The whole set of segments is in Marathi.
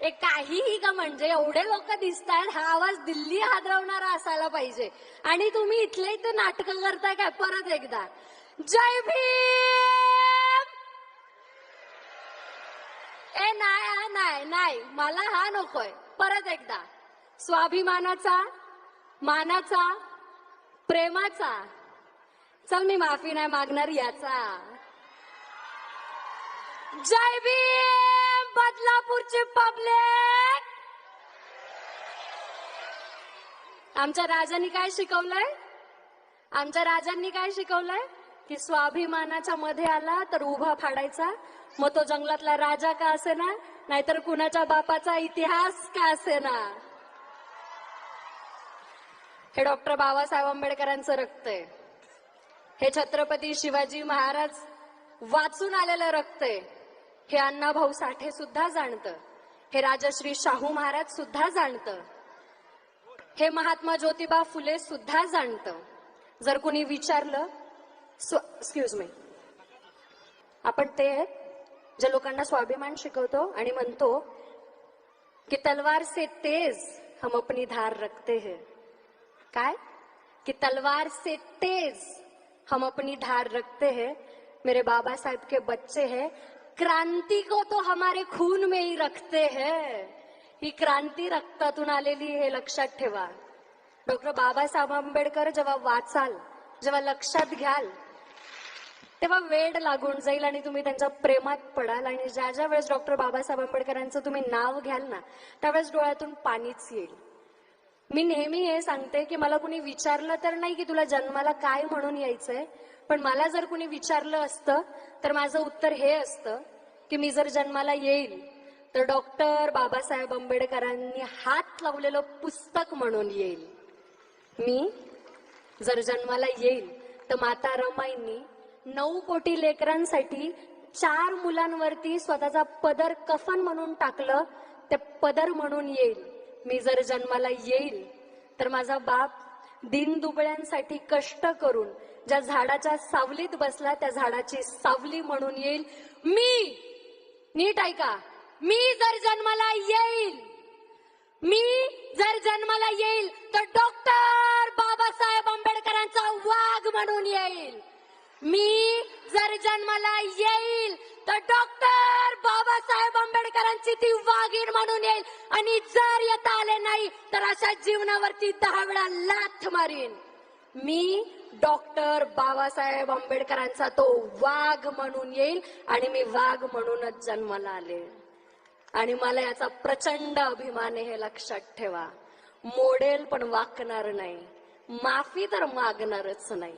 एक काहीही का म्हणजे एवढे लोक दिसतात, हा आवाज दिल्ली हादरवणारा असायला पाहिजे. आणि तुम्ही इथले इथे नाटकं करताय काय? परत एकदा जय भीम. ए नाही हा नाही नाही, मला हा नकोय. परत एकदा स्वाभिमानाचा, मानाचा, प्रेमाचा. चल मी माफी नाही मागणार याचा. जय भीम बदलापूरची पब्लिक. आमच्या राजांनी काय शिकवलंय? आमच्या राजांनी काय शिकवलंय? की स्वाभिमानाच्या मध्ये आला तर उभा फाडायचा, मग तो जंगलातला राजा का असेना, नाहीतर कुणाच्या बापाचा इतिहास का असेना. हे डॉक्टर बाबासाहेब आंबेडकरांचं रक्त आहे. हे छत्रपती शिवाजी महाराज वाचून आलेलं रक्त आहे. हे अण्णाभाऊ साठे सुद्धा जाणतं. हे राजश्री शाहू महाराज सुद्धा जाणतं. हे महात्मा ज्योतिबा फुले सुद्धा जाणतं. जर कुणी विचारलं, एक्सक्यूज मी, आपण ते ज्या लोकांना स्वाभिमान शिकवतो आणि म्हणतो की तलवार से तेज हम अपनी धार रखते हैं. काय? कि तलवार से तेज हम अपनी धार रखते हैं. मेरे बाबा साहेब के बच्चे हैं. क्रांति को तो हमारे खून में ही रखते हैं. ही क्रांती रक्तातून आलेली, हे लक्षात ठेवा. डॉक्टर बाबासाहेब आंबेडकर जेव्हा वाचाल, जेव्हा लक्षात घ्याल, तेव्हा वेड लागून जाईल आणि तुम्ही त्यांच्या प्रेमात पडाल. आणि ज्या ज्या वेळेस डॉक्टर बाबासाहेब आंबेडकरांचं तुम्ही नाव घ्याल ना, त्यावेळेस डोळ्यातून पाणीच येईल. मी नेहमी हे सांगते की मला कुणी विचारलं तर नाही की तुला जन्माला काय म्हणून यायचंय, पण मला जर कुणी विचारलं असतं तर माझं उत्तर हे असतं की मी जर जन्माला येईल तर डॉक्टर बाबासाहेब आंबेडकरांनी हात लावलेलं पुस्तक म्हणून येईल. मी जर जन्माला येईल तर माता रमाईंनी 9 कोटी लेकरांसाठी 4 मुलांवरती स्वतःचा पदर कफन म्हणून टाकलं, ते पदर म्हणून येईल. मी जर जन्माला येईल तर माझा बाप दीनदुबळ्यांसाठी कष्ट करून ज्या झाडाच्या सावलीत बसला, त्या झाडाची सावली म्हणून येईल. मी, नीट ऐका, मी जर जन्माला येईल, मी जर जन्माला येईल तर डॉक्टर बाबासाहेब आंबेडकरांचा वाघ म्हणून येईल. मी जर जन्माला येईल तर डॉक्टर बाबासाहेब आंबेडकरांची ती वाघीण म्हणून येईल. आणि जर येता आले नाही तर अशा जीवनावरती 10 वेळा लाथ मारीन. मी डॉक्टर बाबासाहेब आंबेडकरांचा तो वाघ म्हणून येईल आणि मी वाघ म्हणूनच जन्माला आले. आणि मला याचा प्रचंड अभिमान आहे, हे लक्षात ठेवा. मोडेल पण वाकणार नाही, माफी तर मागणारच नाही.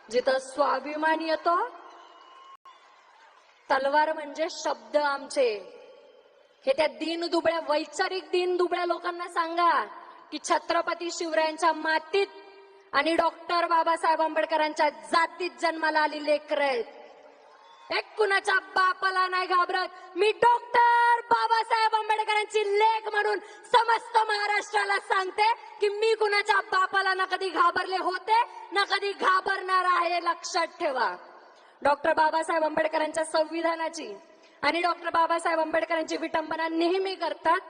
जिथं स्वाभिमान येतो, तलवार म्हणजे शब्द आमचे. हे त्या दीनदुबळ्या, वैचारिक दीनदुबळ्या लोकांना सांगा की छत्रपती शिवरायांच्या मातीत आणि डॉक्टर बाबासाहेब आंबेडकरांच्या जातीत जन्माला आली लेकरं आहेत. एक कुणाच्या बापाला नाही घाबरत. मी डॉक्टर बाबासाहेब आंबेडकरांची लेक म्हणून समस्त महाराष्ट्राला सांगते की मी कुणाच्या बापाला ना कधी घाबरले होते ना कधी घाबरणार आहे. लक्षात ठेवा. डॉक्टर बाबासाहेब आंबेडकरांच्या संविधानाची आणि डॉक्टर बाबासाहेब आंबेडकरांची विटंबना नेहमी करतात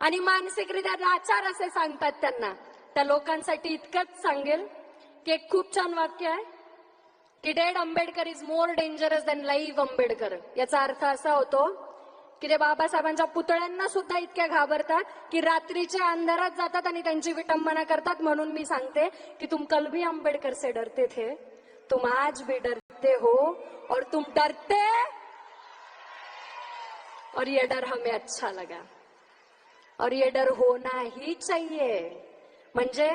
आणि मानसिकरित्या लाचार असे सांगतात त्यांना. त्या लोकांसाठी इतकंच सांगेल की एक खूप छान वाक्य आहे की dead Ambedkar is more dangerous than live Ambedkar. याचा अर्थ असा होतो की ते बाबासाहेबांच्या पुतळ्यांना सुद्धा इतक्या घाबरतात की रात्रीच्या अंधारात जातात आणि त्यांची विटंबना करतात. म्हणून मी सांगते की तुम कल भी आंबेडकर से डरते थे, तुम आज भी डरते हो, और तुम डरते, और ये डर हमें अच्छा लगा, और ये डर होना ही चाहिए. म्हणजे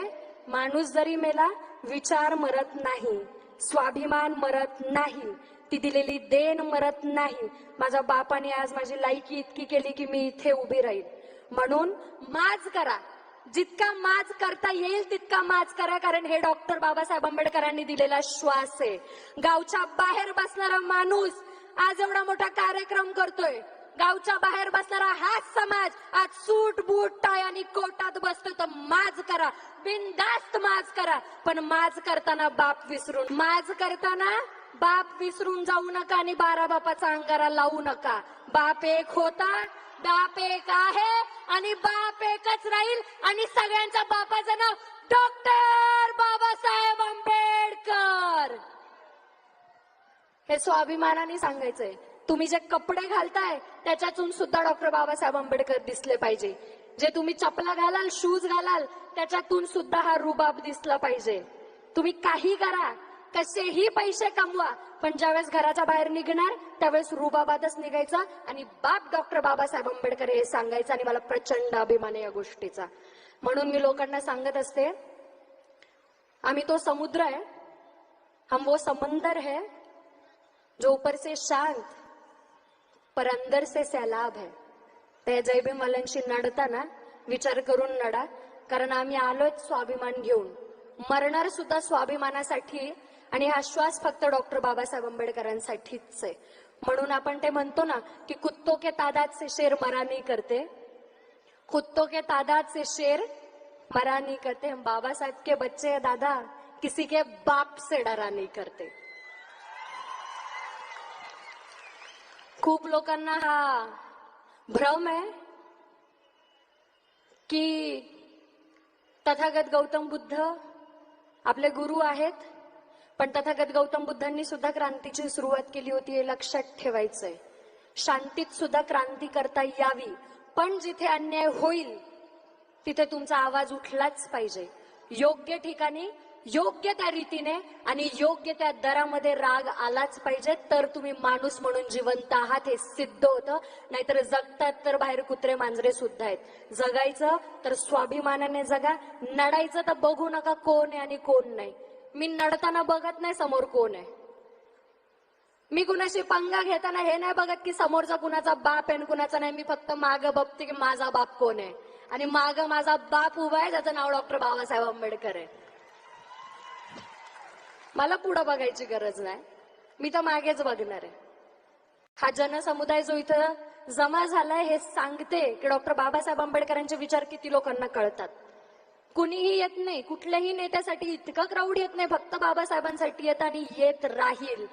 माणूस जरी मेला, विचार मरत नाही, स्वाभिमान मरत नाही, ती दिलेली देण मरत नाही. माझ्या बापाने आज माझी लायकी इतकी केली की मी इथे उभी राहील. म्हणून माज करा, जितका माज करता येईल तितका माज करा, कारण हे डॉक्टर बाबासाहेब आंबेडकरांनी दिलेला श्वास आहे. गावच्या बाहेर बसणारा माणूस आज एवढा मोठा कार्यक्रम करतोय. गावच्या बाहेर बसणारा हाच समाज आज सूट बूट टाय आणि कोटात बसतो. तर माज करा, बिनधास्त माज करा, पण माज करताना बाप विसरून, माज करताना बाप विसरून जाऊ नका आणि 12 बापाचा अंगारा लावू नका. बाप एक होता, बाप एक आहे आणि बाप एकच राहील आणि सगळ्यांच्या बापाचं नाव डॉक्टर बाबासाहेब आंबेडकर. हे स्वाभिमानाने सांगायचंय. तुम्ही जे कपडे घालताय त्याच्यातून सुद्धा डॉक्टर बाबासाहेब आंबेडकर दिसले पाहिजे. जे तुम्ही चपला घालाल, शूज घालाल, त्याच्यातून सुद्धा हा रुबाब दिसला पाहिजे. तुम्ही काही करा, कसेही पैसे कमवा, पण ज्यावेळेस घराच्या बाहेर निघणार त्यावेळेस रुबाबातच निघायचा आणि बाप डॉक्टर बाबासाहेब आंबेडकर हे सांगायचं. आणि मला प्रचंड अभिमान आहे या गोष्टीचा. म्हणून मी लोकांना सांगत असते, आम्ही तो समुद्र आहे, हम वो समंदर है जो ऊपर से शांत पर अंदर से सैलाब है. त्या जय भीमवाल्यांशी नडताना विचार करून नडा, कारण आम्ही आलोय स्वाभिमान घेऊन, मरणार सुद्धा स्वाभिमानासाठी आणि हा श्वास फक्त डॉक्टर बाबासाहेब आंबेडकरांसाठीच आहे. म्हणून आपण ते म्हणतो ना की कुत्तों के तादाद से शेर मरा नहीं करते, कुत्तों के तादाद से शेर मरा नहीं करते. हम बाबा साहेब के बच्चे हैं दादा, किसी के बाप से डरा नहीं करते. खूप लोकांना हा भ्रम आहे की तथागत गौतम बुद्ध आपले गुरु आहेत, पण तथागत गौतम बुद्धांनी सुद्धा क्रांतीची सुरुवात केली होती, हे लक्षात ठेवायचंय. शांतीत सुद्धा क्रांती करता यावी, पण जिथे अन्याय होईल तिथे तुमचा आवाज उठलाच पाहिजे. योग्य ठिकाणी, योग्य त्या रीतीने आणि योग्य त्या दरामध्ये राग आलाच पाहिजे, तर तुम्ही माणूस म्हणून जिवंत आहात हे सिद्ध होतं. नाहीतर जगतात तर बाहेर कुत्रे मांजरे सुद्धा आहेत. जगायचं तर स्वाभिमानाने जगा, नडायचं तर बघू नका कोण आहे आणि कोण नाही. मी नडताना बघत नाही समोर कोण आहे. मी कुणाशी पंगा घेताना हे नाही बघत की समोरचा कुणाचा बाप आहे कुणाचा नाही. मी फक्त मागं बघते की माझा बाप कोण आहे, आणि मागं माझा बाप उभा आहे ज्याचं नाव डॉक्टर बाबासाहेब आंबेडकर आहे. मला पुढे बघायची गरज नाही, मी तर मागेच बघणार आहे. हा जनसमुदाय जो इथं जमा झालाय हे सांगते की डॉक्टर बाबासाहेब आंबेडकरांचे विचार किती लोकांना कळतात. कुणीही येत नाही, कुठल्याही नेत्यासाठी इतकं क्राऊड येत नाही, फक्त बाबासाहेबांसाठी येत आणि येत राहील.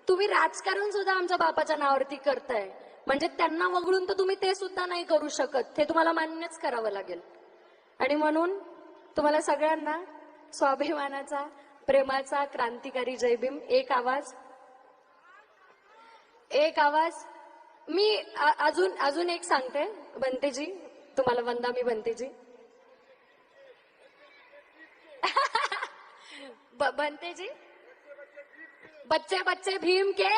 तुम्ही राजकारण सुद्धा आमच्या बापाच्या नावावरती करताय, म्हणजे त्यांना वगळून तर तुम्ही ते सुद्धा नाही करू शकत, हे तुम्हाला मान्यच करावं लागेल. आणि म्हणून तुम्हाला सगळ्यांना स्वाभिमानाचा, प्रेमाचा, क्रांतिकारी जय भीम. एक आवाज, एक आवाज. मी अजून एक सांगते, बनतेजी तुम्हाला वंदा. मी बनतेजी बनतेजी, बच्चे बच्चे भीम के,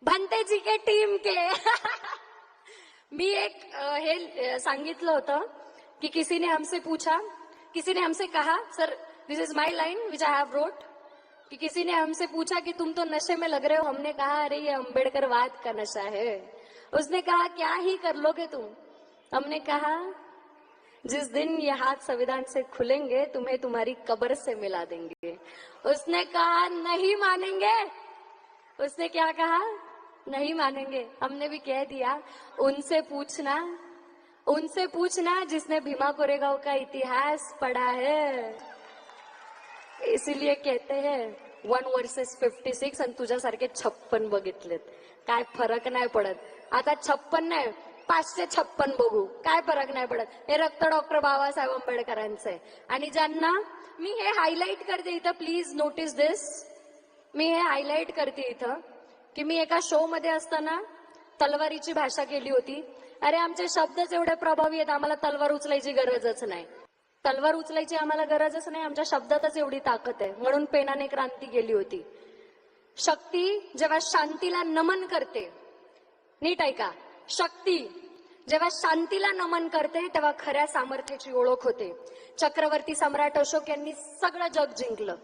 बनतेजी के टीम के. मी एक हे सांगितलं होतं की किसीने हमसे कहा, sir this is my line which I have रोट, कि किसी ने हमसे पूछा कि तुम तो नशे में लग रहे हो. हमने कहा अरे ये अम्बेडकरवाद का नशा है. उसने कहा क्या ही कर लोगे तुम. हमने कहा जिस दिन ये हाथ संविधान से खुलेंगे तुम्हें तुम्हारी कब्र से मिला देंगे. उसने कहा नहीं मानेंगे. उसने क्या कहा, नहीं मानेंगे. हमने भी कह दिया उनसे पूछना जिसने भीमा कोरेगांव का इतिहास पढ़ा है. इसीलिए कहते हैं 1 वर्सेस 56 आणि तुझ्यासारखे 56 बघितलेत. काय फरक नाही पडत. आता 56 नाही 556 बघू, काय फरक नाही पडत. हे रक्त डॉक्टर बाबासाहेब आंबेडकरांचं आहे. आणि ज्यांना मी हे हायलाइट करते इथं, प्लीज नोटीस दिस. मी हे हायलाइट करते इथं की मी एका शो मध्ये असताना तलवारीची भाषा केली होती. अरे आमचे शब्दच एवढे प्रभावी आहेत, आम्हाला तलवार उचलायची गरजच नाही. तलवार उचलायची आम्हाला गरजच नाही, आमच्या शब्दातच एवढी ताकद आहे. म्हणून पेनाने क्रांती केली होती. शक्ती जेव्हा शांतीला नमन करते, नीट ऐका, शक्ती जेव्हा शांतीला नमन करते तेव्हा खऱ्या सामर्थ्याची ओळख होते. चक्रवर्ती सम्राट अशोक यांनी सगळं जग जिंकलं,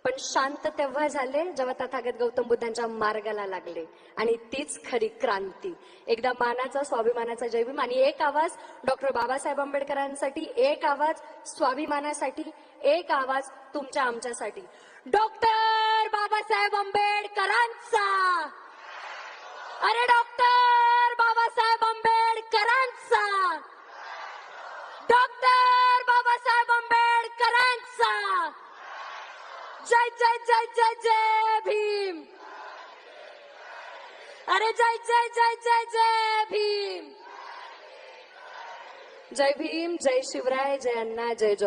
पण शांत तेव्हा झाले जेव्हा तथागत गौतम बुद्धांच्या मार्गाला लागले. आणि तीच खरी क्रांती. एकदा मानाचा, स्वाभिमानाचा जय भीम. आणि एक आवाज डॉक्टर बाबासाहेब आंबेडकरांसाठी, एक आवाज स्वाभिमानासाठी, एक आवाज तुमच्या आमच्यासाठी. डॉक्टर बाबासाहेब आंबेडकरांचा, अरे डॉक्टर बाबासाहेब आंबेडकरांचा, डॉक्टर बाबासाहेब आंबेडकरांचा. जय जय जय जय जय भीम. अरे जय जय जय जय जय भीम. जय भीम, जय शिवराय, जय अण्णा, जय जवाहर.